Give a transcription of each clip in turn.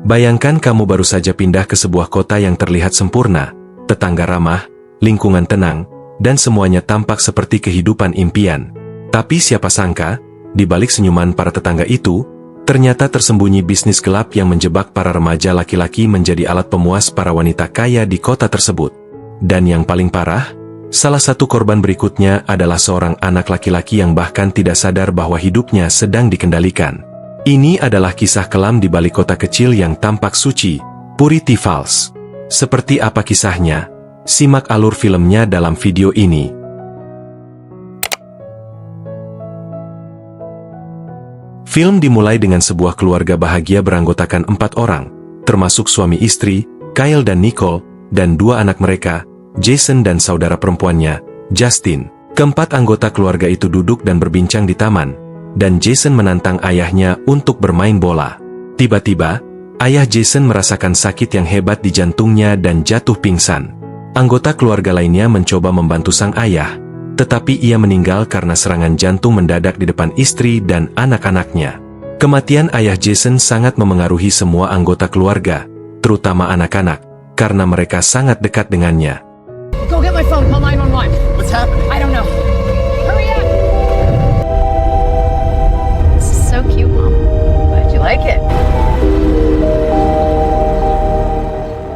Bayangkan kamu baru saja pindah ke sebuah kota yang terlihat sempurna, tetangga ramah, lingkungan tenang, dan semuanya tampak seperti kehidupan impian. Tapi siapa sangka, di balik senyuman para tetangga itu, ternyata tersembunyi bisnis gelap yang menjebak para remaja laki-laki menjadi alat pemuas para wanita kaya di kota tersebut. Dan yang paling parah, salah satu korban berikutnya adalah seorang anak laki-laki yang bahkan tidak sadar bahwa hidupnya sedang dikendalikan. Ini adalah kisah kelam di balik kota kecil yang tampak suci, Purity Falls. Seperti apa kisahnya? Simak alur filmnya dalam video ini. Film dimulai dengan sebuah keluarga bahagia beranggotakan 4 orang, termasuk suami istri, Kyle dan Nicole, dan 2 anak mereka, Jason dan saudara perempuannya, Justin. Keempat anggota keluarga itu duduk dan berbincang di taman, dan Jason menantang ayahnya untuk bermain bola. Tiba-tiba, ayah Jason merasakan sakit yang hebat di jantungnya dan jatuh pingsan. Anggota keluarga lainnya mencoba membantu sang ayah, tetapi ia meninggal karena serangan jantung mendadak di depan istri dan anak-anaknya. Kematian ayah Jason sangat memengaruhi semua anggota keluarga, terutama anak-anak, karena mereka sangat dekat dengannya. Go get my phone, call 911. What's happening? I don't know. Hurry up! This is so cute, Mom. Glad you like it.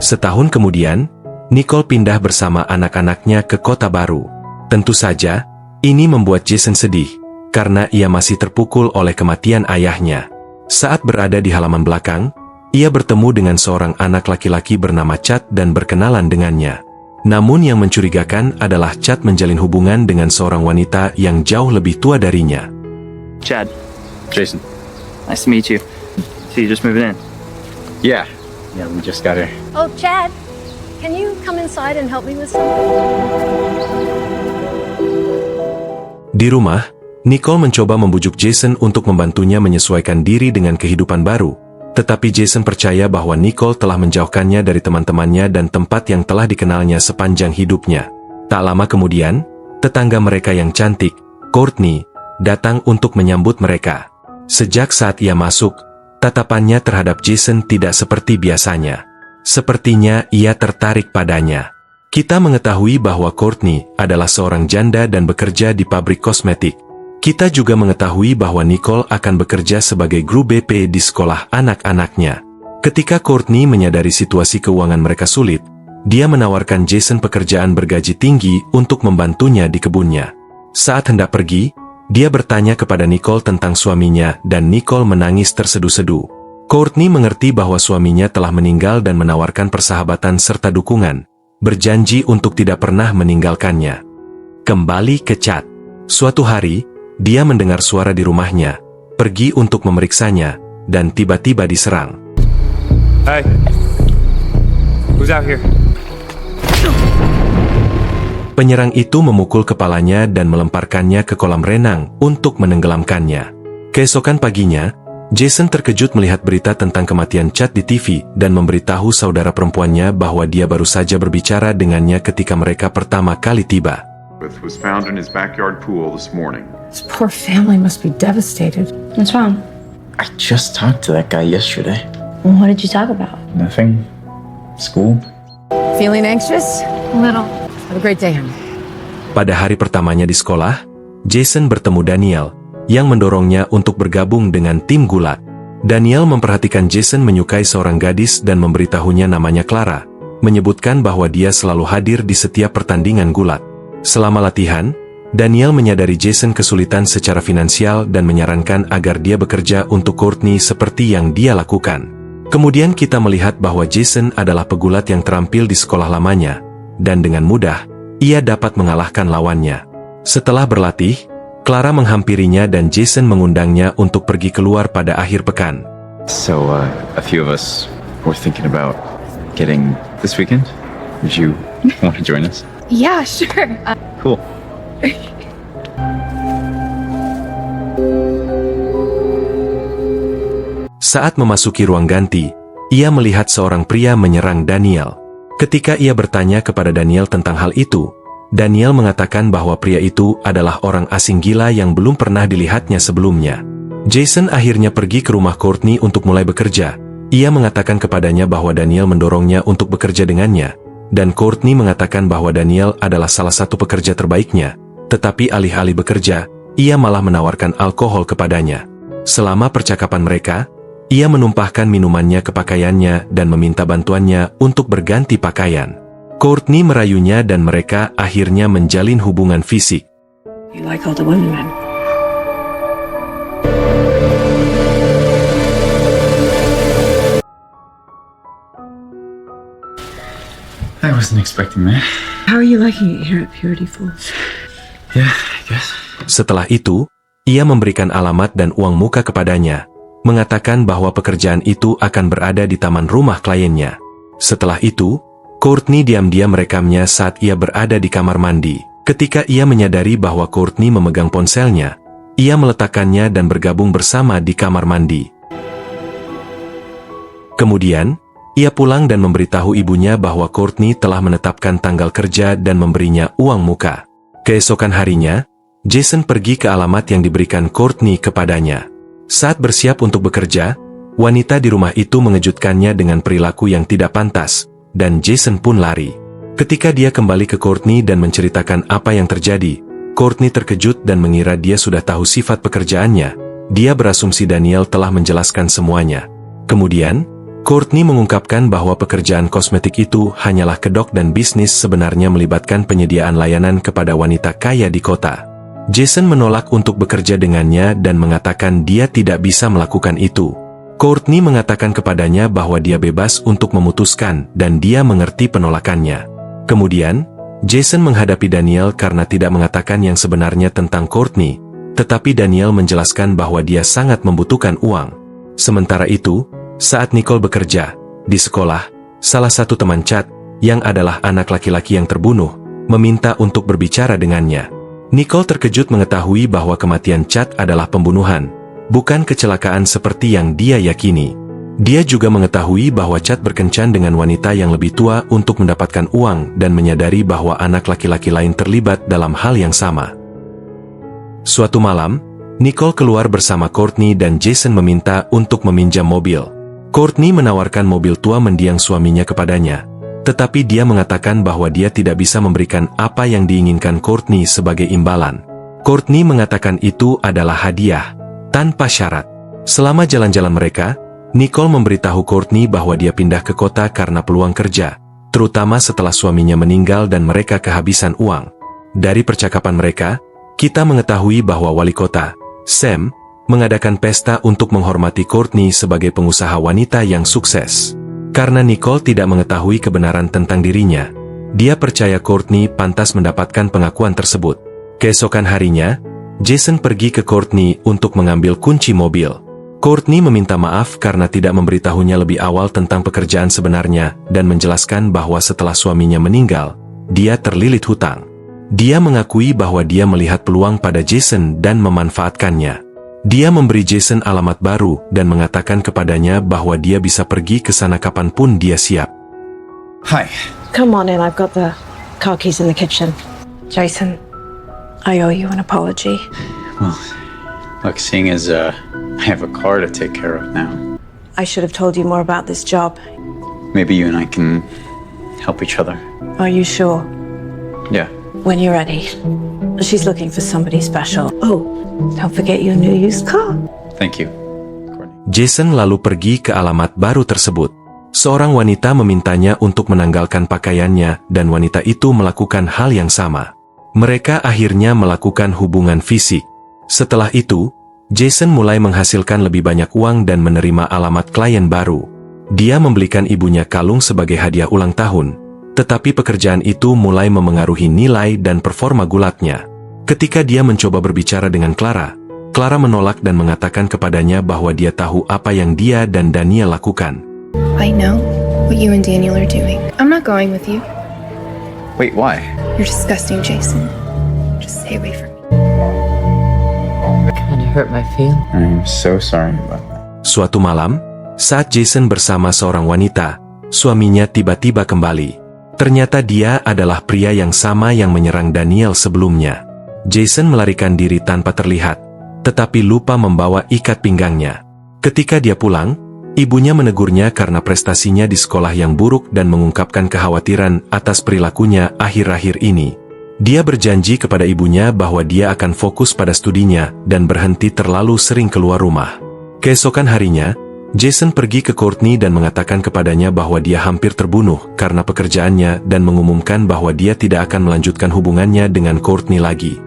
Setahun kemudian, Nicole pindah bersama anak-anaknya ke kota baru. Tentu saja, ini membuat Jason sedih, karena ia masih terpukul oleh kematian ayahnya. Saat berada di halaman belakang, ia bertemu dengan seorang anak laki-laki bernama Chad dan berkenalan dengannya. Namun yang mencurigakan adalah Chad menjalin hubungan dengan seorang wanita yang jauh lebih tua darinya. Chad, Jason. nice to meet you. So you just moved in? Yeah, we just got here. Oh, Chad, can you come inside and help me with something? Di rumah, Nicole mencoba membujuk Jason untuk membantunya menyesuaikan diri dengan kehidupan baru. Tetapi Jason percaya bahwa Nicole telah menjauhkannya dari teman-temannya dan tempat yang telah dikenalnya sepanjang hidupnya. Tak lama kemudian, tetangga mereka yang cantik, Courtney, datang untuk menyambut mereka. Sejak saat ia masuk, tatapannya terhadap Jason tidak seperti biasanya. Sepertinya ia tertarik padanya. Kita mengetahui bahwa Courtney adalah seorang janda dan bekerja di pabrik kosmetik. Kita juga mengetahui bahwa Nicole akan bekerja sebagai guru BP di sekolah anak-anaknya. Ketika Courtney menyadari situasi keuangan mereka sulit, dia menawarkan Jason pekerjaan bergaji tinggi untuk membantunya di kebunnya. Saat hendak pergi, dia bertanya kepada Nicole tentang suaminya dan Nicole menangis terseduh-seduh. Courtney mengerti bahwa suaminya telah meninggal dan menawarkan persahabatan serta dukungan, berjanji untuk tidak pernah meninggalkannya. Kembali ke Chad. Suatu hari, dia mendengar suara di rumahnya, pergi untuk memeriksanya, dan tiba-tiba diserang. Hey, who's out here? Penyerang itu memukul kepalanya dan melemparkannya ke kolam renang untuk menenggelamkannya. Keesokan paginya, Jason terkejut melihat berita tentang kematian Chad di TV dan memberitahu saudara perempuannya bahwa dia baru saja berbicara dengannya ketika mereka pertama kali tiba. Was found in his backyard pool this morning. This poor family must be devastated. What's wrong? I just talked to that guy yesterday. What did you talk about? Nothing. School. Feeling anxious? A little. Have a great day, honey. Pada hari pertamanya di sekolah, Jason bertemu Daniel, yang mendorongnya untuk bergabung dengan tim gulat. Daniel memperhatikan Jason menyukai seorang gadis dan memberitahunya namanya Clara, menyebutkan bahwa dia selalu hadir di setiap pertandingan gulat. Selama latihan, Daniel menyadari Jason kesulitan secara finansial dan menyarankan agar dia bekerja untuk Courtney seperti yang dia lakukan. Kemudian kita melihat bahwa Jason adalah pegulat yang terampil di sekolah lamanya, dan dengan mudah, ia dapat mengalahkan lawannya. Setelah berlatih, Clara menghampirinya dan Jason mengundangnya untuk pergi keluar pada akhir pekan. So, a few of us were thinking about getting this weekend. Would you want to join us? Yeah, sure. Cool. Saat memasuki ruang ganti, ia melihat seorang pria menyerang Daniel. Ketika ia bertanya kepada Daniel tentang hal itu, Daniel mengatakan bahwa pria itu adalah orang asing gila yang belum pernah dilihatnya sebelumnya. Jason akhirnya pergi ke rumah Courtney untuk mulai bekerja, Ia mengatakan kepadanya bahwa Daniel mendorongnya untuk bekerja dengannya, dan Courtney mengatakan bahwa Daniel adalah salah satu pekerja terbaiknya, tetapi alih-alih bekerja, ia malah menawarkan alkohol kepadanya. Selama percakapan mereka, ia menumpahkan minumannya ke pakaiannya dan meminta bantuannya untuk berganti pakaian. Courtney merayunya dan mereka akhirnya menjalin hubungan fisik. You like older women, man? I wasn't expecting that. How are you liking it here at Purity Falls? Yeah, I guess. Setelah itu, ia memberikan alamat dan uang muka kepadanya, mengatakan bahwa pekerjaan itu akan berada di taman rumah kliennya. Setelah itu, Courtney diam-diam merekamnya saat ia berada di kamar mandi. Ketika ia menyadari bahwa Courtney memegang ponselnya, ia meletakkannya dan bergabung bersama di kamar mandi. Kemudian, ia pulang dan memberitahu ibunya bahwa Courtney telah menetapkan tanggal kerja dan memberinya uang muka. Keesokan harinya, Jason pergi ke alamat yang diberikan Courtney kepadanya. Saat bersiap untuk bekerja, wanita di rumah itu mengejutkannya dengan perilaku yang tidak pantas, dan Jason pun lari. Ketika dia kembali ke Courtney dan menceritakan apa yang terjadi, Courtney terkejut dan mengira dia sudah tahu sifat pekerjaannya. Dia berasumsi Daniel telah menjelaskan semuanya. Kemudian, Courtney mengungkapkan bahwa pekerjaan kosmetik itu hanyalah kedok dan bisnis sebenarnya melibatkan penyediaan layanan kepada wanita kaya di kota. Jason menolak untuk bekerja dengannya dan mengatakan dia tidak bisa melakukan itu. Courtney mengatakan kepadanya bahwa dia bebas untuk memutuskan dan dia mengerti penolakannya. Kemudian, Jason menghadapi Daniel karena tidak mengatakan yang sebenarnya tentang Courtney, tetapi Daniel menjelaskan bahwa dia sangat membutuhkan uang. Sementara itu, saat Nicole bekerja di sekolah, salah satu teman Chad, yang adalah anak laki-laki yang terbunuh, meminta untuk berbicara dengannya. Nicole terkejut mengetahui bahwa kematian Chad adalah pembunuhan, bukan kecelakaan seperti yang dia yakini. Dia juga mengetahui bahwa Chad berkencan dengan wanita yang lebih tua untuk mendapatkan uang dan menyadari bahwa anak laki-laki lain terlibat dalam hal yang sama. Suatu malam, Nicole keluar bersama Courtney dan Jason meminta untuk meminjam mobil. Courtney menawarkan mobil tua mendiang suaminya kepadanya, tetapi dia mengatakan bahwa dia tidak bisa memberikan apa yang diinginkan Courtney sebagai imbalan. Courtney mengatakan itu adalah hadiah, tanpa syarat. Selama jalan-jalan mereka, Nicole memberitahu Courtney bahwa dia pindah ke kota karena peluang kerja, terutama setelah suaminya meninggal dan mereka kehabisan uang. Dari percakapan mereka, kita mengetahui bahwa wali kota, Sam, mengadakan pesta untuk menghormati Courtney sebagai pengusaha wanita yang sukses. Karena Nicole tidak mengetahui kebenaran tentang dirinya, dia percaya Courtney pantas mendapatkan pengakuan tersebut. Keesokan harinya, Jason pergi ke Courtney untuk mengambil kunci mobil. Courtney meminta maaf karena tidak memberitahunya lebih awal tentang pekerjaan sebenarnya dan menjelaskan bahwa setelah suaminya meninggal, dia terlilit hutang. Dia mengakui bahwa dia melihat peluang pada Jason dan memanfaatkannya. Dia memberi Jason alamat baru dan mengatakan kepadanya bahwa dia bisa pergi ke sana kapanpun dia siap. Hi. Come on in, I've got the car keys in the kitchen. Jason, I owe you an apology. Well, look, seeing as I have a car to take care of now, I should have told you more about this job. maybe you and I can help each other. Are you sure? Yeah. When you're ready. She's looking for somebody special. Oh, don't forget your new used car. Thank you. Jason lalu pergi ke alamat baru tersebut. Seorang wanita memintanya untuk menanggalkan pakaiannya dan wanita itu melakukan hal yang sama. Mereka akhirnya melakukan hubungan fisik. Setelah itu, Jason mulai menghasilkan lebih banyak uang dan menerima alamat klien baru. Dia membelikan ibunya kalung sebagai hadiah ulang tahun, tetapi pekerjaan itu mulai memengaruhi nilai dan performa gulatnya. Ketika dia mencoba berbicara dengan Clara, Clara menolak dan mengatakan kepadanya bahwa dia tahu apa yang dia dan Daniel lakukan. I know what you and Daniel are doing. I'm not going with you. Wait, why? You're disgusting, Jason. Just stay away from me. Kinda hurt my feelings. I'm so sorry about that. Suatu malam, saat Jason bersama seorang wanita, suaminya tiba-tiba kembali. Ternyata dia adalah pria yang sama yang menyerang Daniel sebelumnya. Jason melarikan diri tanpa terlihat, tetapi lupa membawa ikat pinggangnya. Ketika dia pulang, Ibunya menegurnya karena prestasinya di sekolah yang buruk dan mengungkapkan kekhawatiran atas perilakunya akhir-akhir ini. Dia berjanji kepada ibunya bahwa dia akan fokus pada studinya dan berhenti terlalu sering keluar rumah. Keesokan harinya, Jason pergi ke Courtney dan mengatakan kepadanya bahwa dia hampir terbunuh karena pekerjaannya dan mengumumkan bahwa dia tidak akan melanjutkan hubungannya dengan Courtney lagi.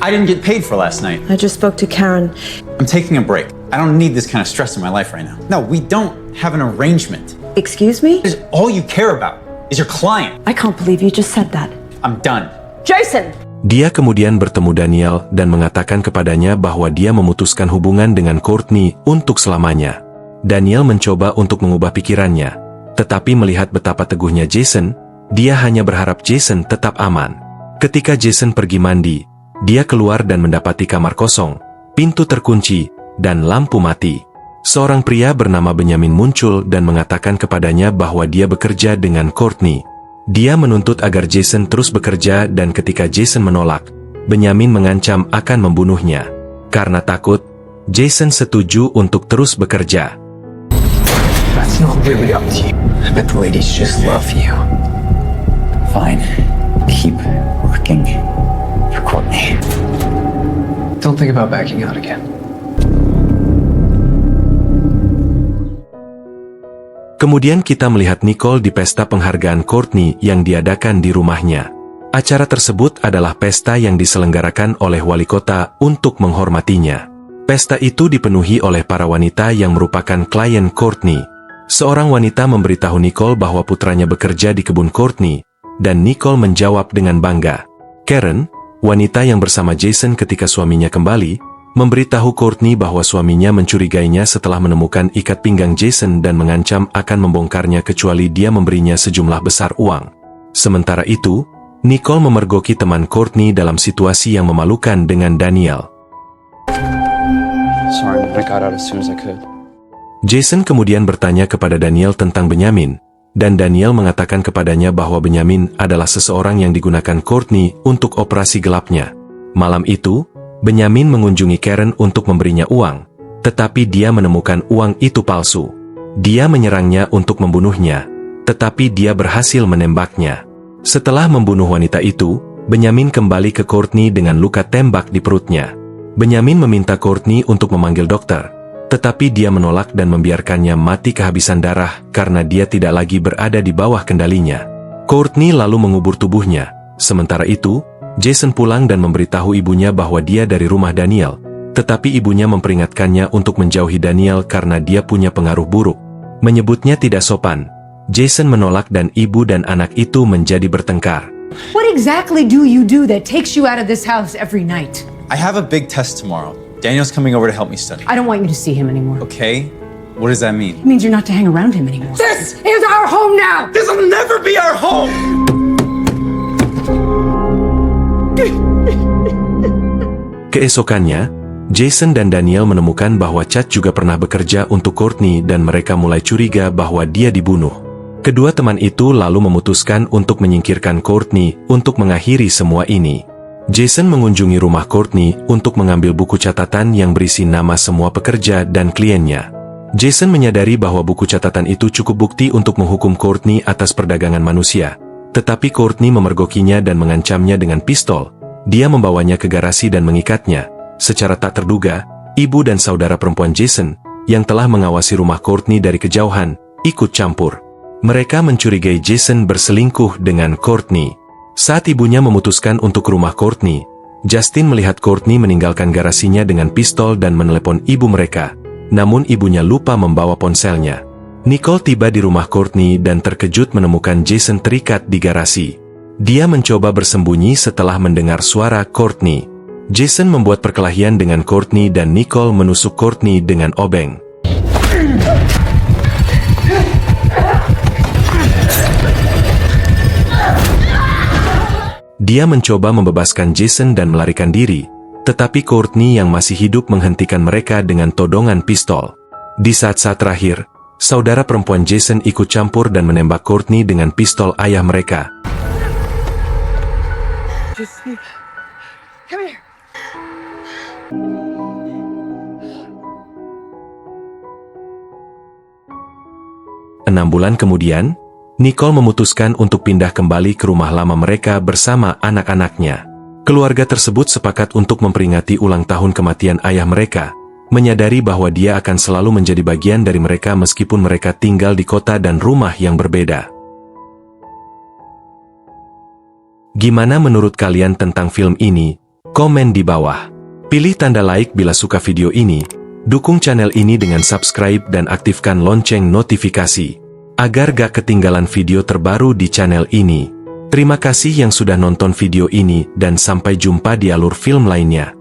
I didn't get paid for last night. I just spoke to Karen. I'm taking a break. I don't need this kind of stress in my life right now. No, we don't have an arrangement. Excuse me? This is all you care about is your client. I can't believe you just said that. I'm done. Jason! Dia kemudian bertemu Daniel dan mengatakan kepadanya bahwa dia memutuskan hubungan dengan Courtney untuk selamanya. Daniel mencoba untuk mengubah pikirannya, tetapi melihat betapa teguhnya Jason, dia hanya berharap Jason tetap aman. Ketika Jason pergi mandi, dia keluar dan mendapati kamar kosong, pintu terkunci, dan lampu mati. Seorang pria bernama Benjamin muncul dan mengatakan kepadanya bahwa dia bekerja dengan Courtney. Dia menuntut agar Jason terus bekerja dan ketika Jason menolak, Benjamin mengancam akan membunuhnya. Karena takut, Jason setuju untuk terus bekerja. That's not really up to you. I bet the ladies just love you. Fine. Keep working for Courtney. Don't think about backing out again. Kemudian kita melihat Nicole di pesta penghargaan Courtney yang diadakan di rumahnya. Acara tersebut adalah pesta yang diselenggarakan oleh wali kota untuk menghormatinya. Pesta itu dipenuhi oleh para wanita yang merupakan klien Courtney. Seorang wanita memberitahu Nicole bahwa putranya bekerja di kebun Courtney, dan Nicole menjawab dengan bangga. Karen, wanita yang bersama Jason ketika suaminya kembali, memberitahu Courtney bahwa suaminya mencurigainya setelah menemukan ikat pinggang Jason dan mengancam akan membongkarnya kecuali dia memberinya sejumlah besar uang. Sementara itu, Nicole memergoki teman Courtney dalam situasi yang memalukan dengan Daniel. Sorry, I got out as soon as I could. Jason kemudian bertanya kepada Daniel tentang Benjamin, dan Daniel mengatakan kepadanya bahwa Benjamin adalah seseorang yang digunakan Courtney untuk operasi gelapnya. Malam itu, Benjamin mengunjungi Karen untuk memberinya uang, tetapi dia menemukan uang itu palsu. Dia menyerangnya untuk membunuhnya, tetapi dia berhasil menembaknya. Setelah membunuh wanita itu, Benjamin kembali ke Courtney dengan luka tembak di perutnya. Benjamin meminta Courtney untuk memanggil dokter, tetapi dia menolak dan membiarkannya mati kehabisan darah karena dia tidak lagi berada di bawah kendalinya. Courtney lalu mengubur tubuhnya. Sementara itu, Jason pulang dan memberitahu ibunya bahwa dia dari rumah Daniel, tetapi ibunya memperingatkannya untuk menjauhi Daniel karena dia punya pengaruh buruk. Menyebutnya tidak sopan. Jason menolak dan ibu dan anak itu menjadi bertengkar. What exactly do you do that takes you out of this house every night? I have a big test tomorrow. Daniel's coming over to help me study. I don't want you to see him anymore. Okay? What does that mean? It means you're not to hang around him anymore. This is our home now! This will never be our home! Keesokannya, Jason dan Daniel menemukan bahwa Chad juga pernah bekerja untuk Courtney dan mereka mulai curiga bahwa dia dibunuh. Kedua teman itu lalu memutuskan untuk menyingkirkan Courtney untuk mengakhiri semua ini. Jason mengunjungi rumah Courtney untuk mengambil buku catatan yang berisi nama semua pekerja dan kliennya. Jason menyadari bahwa buku catatan itu cukup bukti untuk menghukum Courtney atas perdagangan manusia. Tetapi Courtney memergokinya dan mengancamnya dengan pistol. Dia membawanya ke garasi dan mengikatnya. Secara tak terduga, ibu dan saudara perempuan Jason, yang telah mengawasi rumah Courtney dari kejauhan, ikut campur. Mereka mencurigai Jason berselingkuh dengan Courtney. Saat ibunya memutuskan untuk ke rumah Courtney, Justin melihat Courtney meninggalkan garasinya dengan pistol dan menelepon ibu mereka. Namun ibunya lupa membawa ponselnya. Nicole tiba di rumah Courtney dan terkejut menemukan Jason terikat di garasi. Dia mencoba bersembunyi setelah mendengar suara Courtney. Jason membuat perkelahian dengan Courtney dan Nicole menusuk Courtney dengan obeng. Dia mencoba membebaskan Jason dan melarikan diri, tetapi Courtney yang masih hidup menghentikan mereka dengan todongan pistol. Di saat-saat terakhir, saudara perempuan Jason ikut campur dan menembak Courtney dengan pistol ayah mereka. Come here. bulan kemudian, Nicole memutuskan untuk pindah kembali ke rumah lama mereka bersama anak-anaknya. Keluarga tersebut sepakat untuk memperingati ulang tahun kematian ayah mereka, menyadari bahwa dia akan selalu menjadi bagian dari mereka meskipun mereka tinggal di kota dan rumah yang berbeda. Gimana menurut kalian tentang film ini? Komen di bawah. Pilih tanda like bila suka video ini, dukung channel ini dengan subscribe dan aktifkan lonceng notifikasi, agar gak ketinggalan video terbaru di channel ini. Terima kasih yang sudah nonton video ini dan sampai jumpa di alur film lainnya.